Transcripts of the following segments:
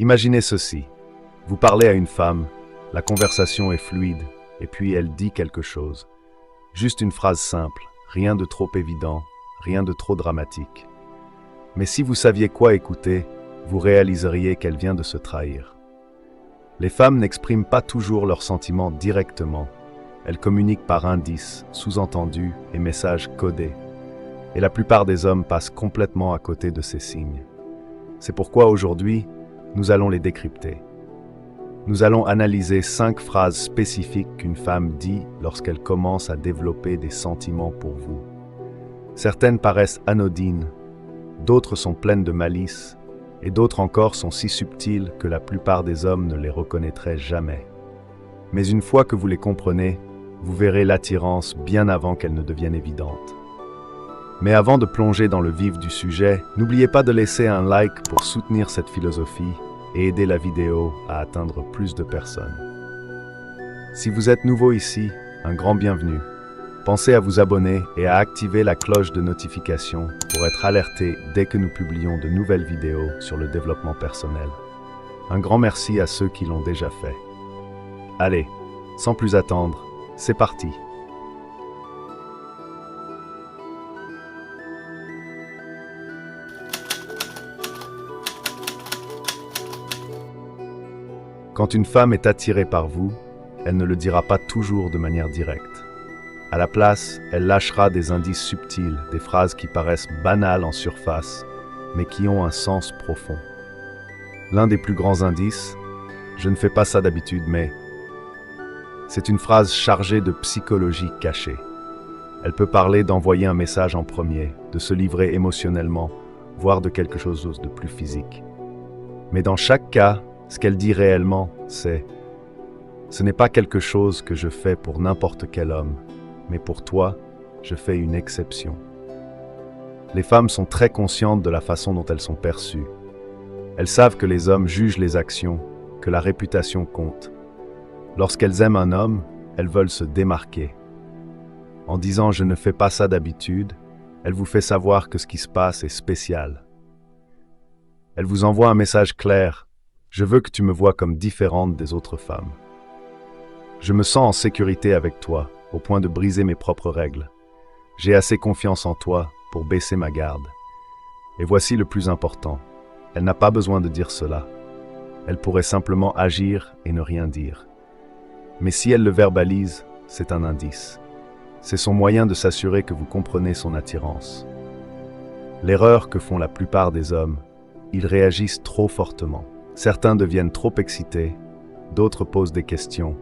Imaginez ceci. Vous parlez à une femme, la conversation est fluide, et puis elle dit quelque chose. Juste une phrase simple, rien de trop évident, rien de trop dramatique. Mais si vous saviez quoi écouter, vous réaliseriez qu'elle vient de se trahir. Les femmes n'expriment pas toujours leurs sentiments directement. Elles communiquent par indices, sous-entendus et messages codés. Et la plupart des hommes passent complètement à côté de ces signes. C'est pourquoi aujourd'hui, nous allons les décrypter. Nous allons analyser 5 phrases spécifiques qu'une femme dit lorsqu'elle commence à développer des sentiments pour vous. Certaines paraissent anodines, d'autres sont pleines de malice, et d'autres encore sont si subtiles que la plupart des hommes ne les reconnaîtraient jamais. Mais une fois que vous les comprenez, vous verrez l'attirance bien avant qu'elle ne devienne évidente. Mais avant de plonger dans le vif du sujet, n'oubliez pas de laisser un like pour soutenir cette philosophie et aider la vidéo à atteindre plus de personnes. Si vous êtes nouveau ici, un grand bienvenue. Pensez à vous abonner et à activer la cloche de notification pour être alerté dès que nous publions de nouvelles vidéos sur le développement personnel. Un grand merci à ceux qui l'ont déjà fait. Allez, sans plus attendre, c'est parti! Quand une femme est attirée par vous, elle ne le dira pas toujours de manière directe. À la place, elle lâchera des indices subtils, des phrases qui paraissent banales en surface, mais qui ont un sens profond. L'un des plus grands indices, je ne fais pas ça d'habitude, mais c'est une phrase chargée de psychologie cachée. Elle peut parler d'envoyer un message en premier, de se livrer émotionnellement, voire de quelque chose de plus physique. Mais dans chaque cas, ce qu'elle dit réellement, c'est « Ce n'est pas quelque chose que je fais pour n'importe quel homme, mais pour toi, je fais une exception. » Les femmes sont très conscientes de la façon dont elles sont perçues. Elles savent que les hommes jugent les actions, que la réputation compte. Lorsqu'elles aiment un homme, elles veulent se démarquer. En disant « je ne fais pas ça d'habitude », elle vous fait savoir que ce qui se passe est spécial. Elle vous envoie un message clair. Je veux que tu me vois comme différente des autres femmes. Je me sens en sécurité avec toi, au point de briser mes propres règles. J'ai assez confiance en toi pour baisser ma garde. Et voici le plus important. Elle n'a pas besoin de dire cela. Elle pourrait simplement agir et ne rien dire. Mais si elle le verbalise, c'est un indice. C'est son moyen de s'assurer que vous comprenez son attirance. L'erreur que font la plupart des hommes, ils réagissent trop fortement. Certains deviennent trop excités, d'autres posent des questions,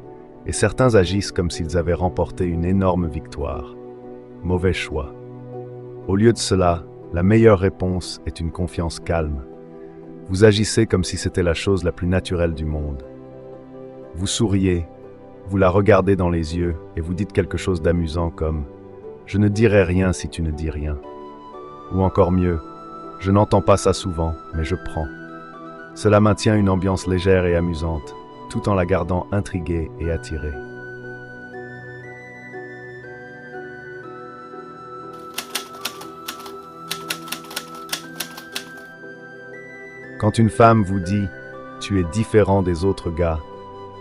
et certains agissent comme s'ils avaient remporté une énorme victoire. Mauvais choix. Au lieu de cela, la meilleure réponse est une confiance calme. Vous agissez comme si c'était la chose la plus naturelle du monde. Vous souriez, vous la regardez dans les yeux et vous dites quelque chose d'amusant comme « Je ne dirai rien si tu ne dis rien ». Ou encore mieux, « Je n'entends pas ça souvent, mais je prends ». Cela maintient une ambiance légère et amusante, tout en la gardant intriguée et attirée. Quand une femme vous dit « tu es différent des autres gars »,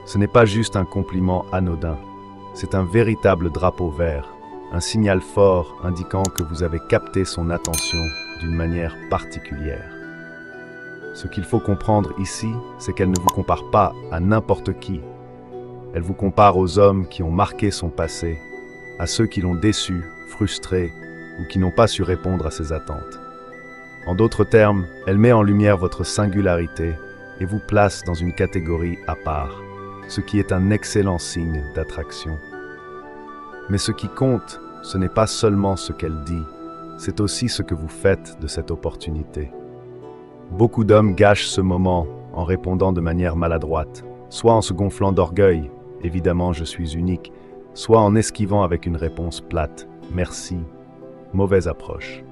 ce n'est pas juste un compliment anodin, c'est un véritable drapeau vert, un signal fort indiquant que vous avez capté son attention d'une manière particulière. Ce qu'il faut comprendre ici, c'est qu'elle ne vous compare pas à n'importe qui. Elle vous compare aux hommes qui ont marqué son passé, à ceux qui l'ont déçu, frustré ou qui n'ont pas su répondre à ses attentes. En d'autres termes, elle met en lumière votre singularité et vous place dans une catégorie à part, ce qui est un excellent signe d'attraction. Mais ce qui compte, ce n'est pas seulement ce qu'elle dit, c'est aussi ce que vous faites de cette opportunité. Beaucoup d'hommes gâchent ce moment en répondant de manière maladroite, soit en se gonflant d'orgueil, évidemment je suis unique, soit en esquivant avec une réponse plate, merci, mauvaise approche.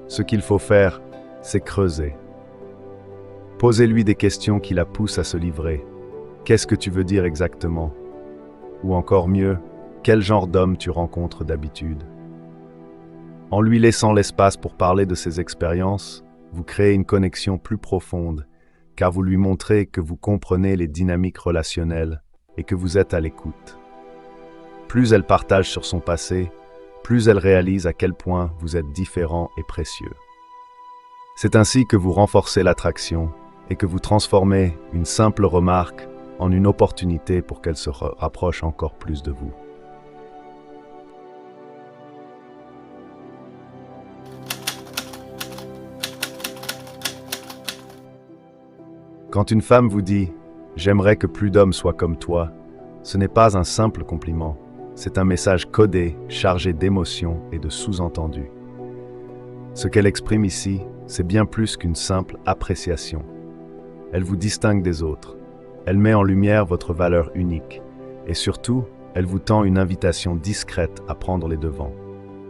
Ce qu'il faut faire, c'est creuser. Posez-lui des questions qui la poussent à se livrer. Qu'est-ce que tu veux dire exactement? Ou encore mieux, quel genre d'homme tu rencontres d'habitude? En lui laissant l'espace pour parler de ses expériences, vous créez une connexion plus profonde car vous lui montrez que vous comprenez les dynamiques relationnelles et que vous êtes à l'écoute. Plus elle partage sur son passé, plus elle réalise à quel point vous êtes différent et précieux. C'est ainsi que vous renforcez l'attraction et que vous transformez une simple remarque en une opportunité pour qu'elle se rapproche encore plus de vous. Quand une femme vous dit « J'aimerais que plus d'hommes soient comme toi », ce n'est pas un simple compliment, c'est un message codé, chargé d'émotions et de sous-entendus. Ce qu'elle exprime ici, c'est bien plus qu'une simple appréciation. Elle vous distingue des autres, elle met en lumière votre valeur unique, et surtout, elle vous tend une invitation discrète à prendre les devants.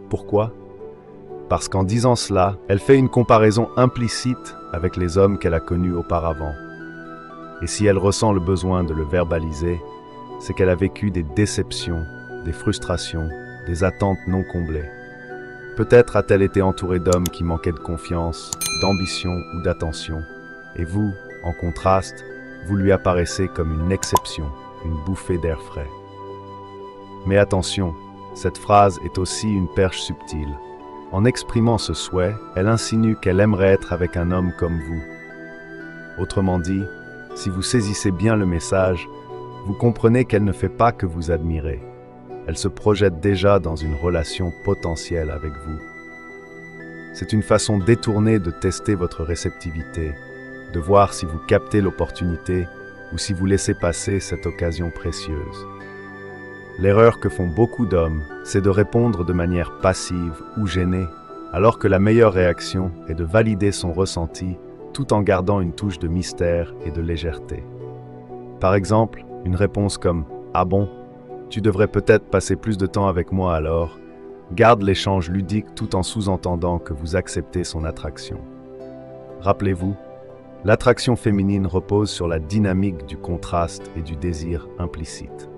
Pourquoi ? Parce qu'en disant cela, elle fait une comparaison implicite avec les hommes qu'elle a connus auparavant. Et si elle ressent le besoin de le verbaliser, c'est qu'elle a vécu des déceptions, des frustrations, des attentes non comblées. Peut-être a-t-elle été entourée d'hommes qui manquaient de confiance, d'ambition ou d'attention. Et vous, en contraste, vous lui apparaissez comme une exception, une bouffée d'air frais. Mais attention, cette phrase est aussi une perche subtile. En exprimant ce souhait, elle insinue qu'elle aimerait être avec un homme comme vous. Autrement dit, si vous saisissez bien le message, vous comprenez qu'elle ne fait pas que vous admirer. Elle se projette déjà dans une relation potentielle avec vous. C'est une façon détournée de tester votre réceptivité, de voir si vous captez l'opportunité ou si vous laissez passer cette occasion précieuse. L'erreur que font beaucoup d'hommes, c'est de répondre de manière passive ou gênée, alors que la meilleure réaction est de valider son ressenti tout en gardant une touche de mystère et de légèreté. Par exemple, une réponse comme « Ah bon, tu devrais peut-être passer plus de temps avec moi alors », garde l'échange ludique tout en sous-entendant que vous acceptez son attraction. Rappelez-vous, l'attraction féminine repose sur la dynamique du contraste et du désir implicite.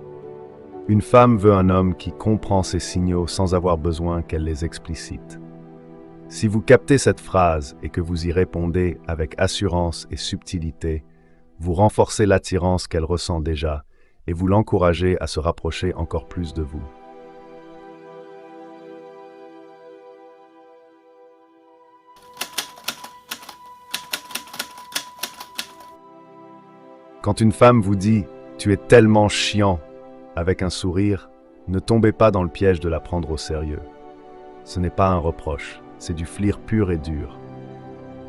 Une femme veut un homme qui comprend ses signaux sans avoir besoin qu'elle les explicite. Si vous captez cette phrase et que vous y répondez avec assurance et subtilité, vous renforcez l'attirance qu'elle ressent déjà et vous l'encouragez à se rapprocher encore plus de vous. Quand une femme vous dit « Tu es tellement chiant » avec un sourire, ne tombez pas dans le piège de la prendre au sérieux. Ce n'est pas un reproche, c'est du flirt pur et dur.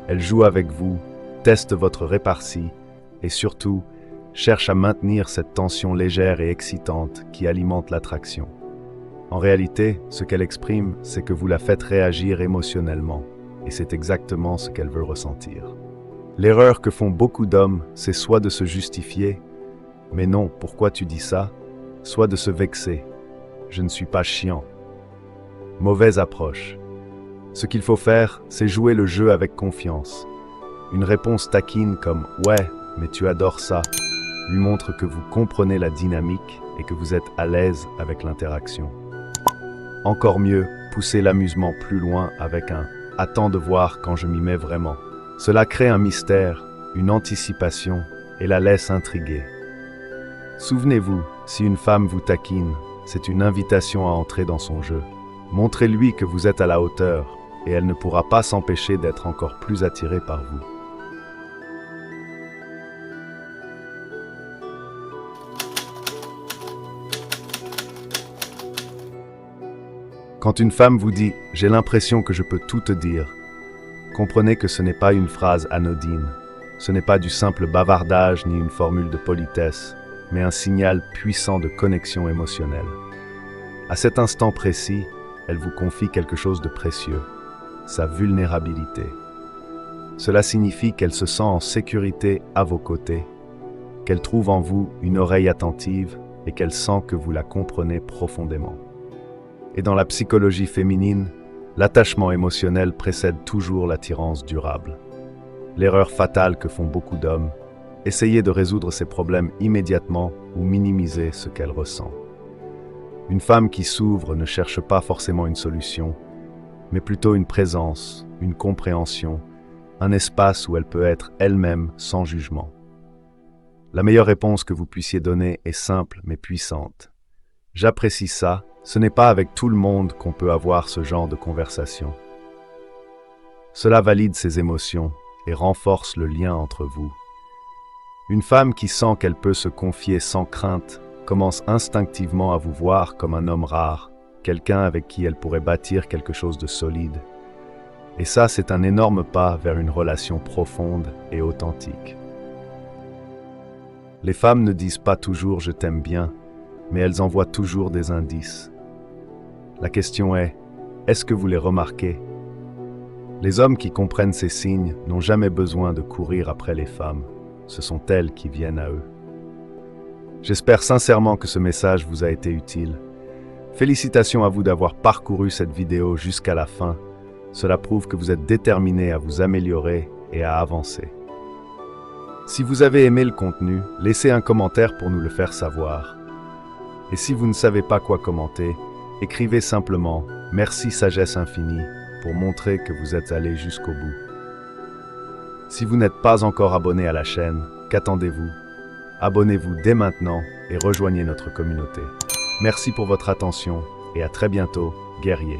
Elle joue avec vous, teste votre répartie et surtout, cherche à maintenir cette tension légère et excitante qui alimente l'attraction. En réalité, ce qu'elle exprime, c'est que vous la faites réagir émotionnellement, et c'est exactement ce qu'elle veut ressentir. L'erreur que font beaucoup d'hommes, c'est soit de se justifier, « Mais non, pourquoi tu dis ça ?» soit de se vexer, « Je ne suis pas chiant ». Mauvaise approche. Ce qu'il faut faire, c'est jouer le jeu avec confiance. Une réponse taquine comme « Ouais, mais tu adores ça » lui montre que vous comprenez la dynamique et que vous êtes à l'aise avec l'interaction. Encore mieux, poussez l'amusement plus loin avec un « Attends de voir quand je m'y mets vraiment ». Cela crée un mystère, une anticipation et la laisse intriguer. Souvenez-vous, si une femme vous taquine, c'est une invitation à entrer dans son jeu. Montrez-lui que vous êtes à la hauteur et elle ne pourra pas s'empêcher d'être encore plus attirée par vous. Quand une femme vous dit « J'ai l'impression que je peux tout te dire », comprenez que ce n'est pas une phrase anodine, ce n'est pas du simple bavardage ni une formule de politesse, mais un signal puissant de connexion émotionnelle. À cet instant précis, elle vous confie quelque chose de précieux, sa vulnérabilité. Cela signifie qu'elle se sent en sécurité à vos côtés, qu'elle trouve en vous une oreille attentive et qu'elle sent que vous la comprenez profondément. Et dans la psychologie féminine, l'attachement émotionnel précède toujours l'attirance durable. L'erreur fatale que font beaucoup d'hommes, essayer de résoudre ses problèmes immédiatement ou minimiser ce qu'elle ressent. Une femme qui s'ouvre ne cherche pas forcément une solution, mais plutôt une présence, une compréhension un espace où elle peut être elle-même sans jugement. La meilleure réponse que vous puissiez donner est simple mais puissante. J'apprécie ça, ce n'est pas avec tout le monde qu'on peut avoir ce genre de conversation. Cela valide ses émotions et renforce le lien entre vous. Une femme qui sent qu'elle peut se confier sans crainte commence instinctivement à vous voir comme un homme rare, quelqu'un avec qui elle pourrait bâtir quelque chose de solide. Et ça, c'est un énorme pas vers une relation profonde et authentique. Les femmes ne disent pas toujours « je t'aime bien », mais elles envoient toujours des indices. La question est, est-ce que vous les remarquez? Les hommes qui comprennent ces signes n'ont jamais besoin de courir après les femmes. Ce sont elles qui viennent à eux. J'espère sincèrement que ce message vous a été utile. Félicitations à vous d'avoir parcouru cette vidéo jusqu'à la fin. Cela prouve que vous êtes déterminé à vous améliorer et à avancer. Si vous avez aimé le contenu, laissez un commentaire pour nous le faire savoir. Et si vous ne savez pas quoi commenter, écrivez simplement « Merci sagesse infinie » pour montrer que vous êtes allé jusqu'au bout. Si vous n'êtes pas encore abonné à la chaîne, qu'attendez-vous? Abonnez-vous dès maintenant et rejoignez notre communauté. Merci pour votre attention et à très bientôt, guerriers.